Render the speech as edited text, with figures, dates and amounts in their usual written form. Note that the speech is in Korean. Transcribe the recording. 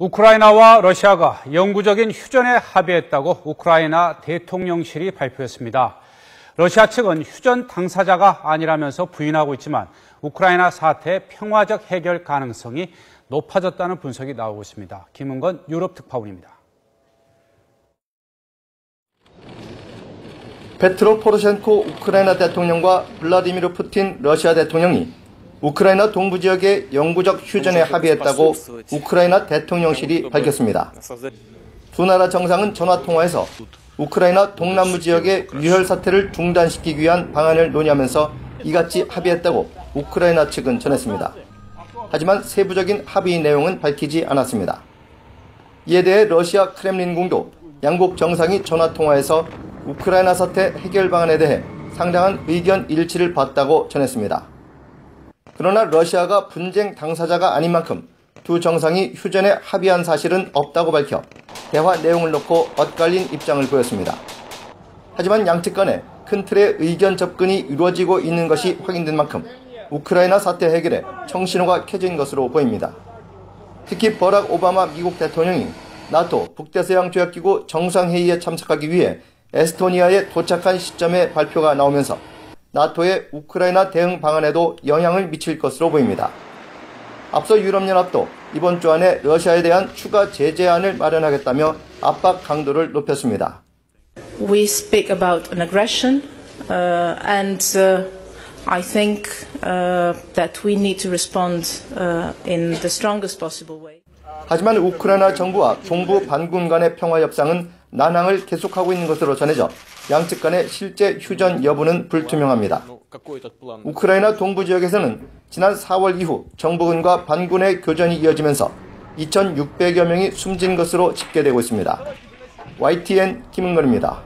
우크라이나와 러시아가 영구적인 휴전에 합의했다고 우크라이나 대통령실이 발표했습니다. 러시아 측은 휴전 당사자가 아니라면서 부인하고 있지만 우크라이나 사태의 평화적 해결 가능성이 높아졌다는 분석이 나오고 있습니다. 김은건 유럽 특파원입니다. 페트로 포로셴코 우크라이나 대통령과 블라디미르 푸틴 러시아 대통령이 우크라이나 동부 지역의 영구적 휴전에 합의했다고 우크라이나 대통령실이 밝혔습니다. 두 나라 정상은 전화통화에서 우크라이나 동남부 지역의 유혈 사태를 중단시키기 위한 방안을 논의하면서 이같이 합의했다고 우크라이나 측은 전했습니다. 하지만 세부적인 합의 내용은 밝히지 않았습니다. 이에 대해 러시아 크렘린궁도 양국 정상이 전화통화에서 우크라이나 사태 해결 방안에 대해 상당한 의견 일치를 봤다고 전했습니다. 그러나 러시아가 분쟁 당사자가 아닌 만큼 두 정상이 휴전에 합의한 사실은 없다고 밝혀 대화 내용을 놓고 엇갈린 입장을 보였습니다. 하지만 양측 간에 큰 틀의 의견 접근이 이루어지고 있는 것이 확인된 만큼 우크라이나 사태 해결에 청신호가 켜진 것으로 보입니다. 특히 버락 오바마 미국 대통령이 나토 북대서양 조약기구 정상회의에 참석하기 위해 에스토니아에 도착한 시점에 발표가 나오면서 나토의 우크라이나 대응 방안에도 영향을 미칠 것으로 보입니다. 앞서 유럽연합도 이번 주 안에 러시아에 대한 추가 제재안을 마련하겠다며 압박 강도를 높였습니다. We speak about an aggression and I think that we need to respond in the strongest possible way. 하지만 우크라이나 정부와 동부 반군 간의 평화 협상은 난항을 계속하고 있는 것으로 전해져 양측 간의 실제 휴전 여부는 불투명합니다. 우크라이나 동부 지역에서는 지난 4월 이후 정부군과 반군의 교전이 이어지면서 2,600여 명이 숨진 것으로 집계되고 있습니다. YTN 김은건입니다.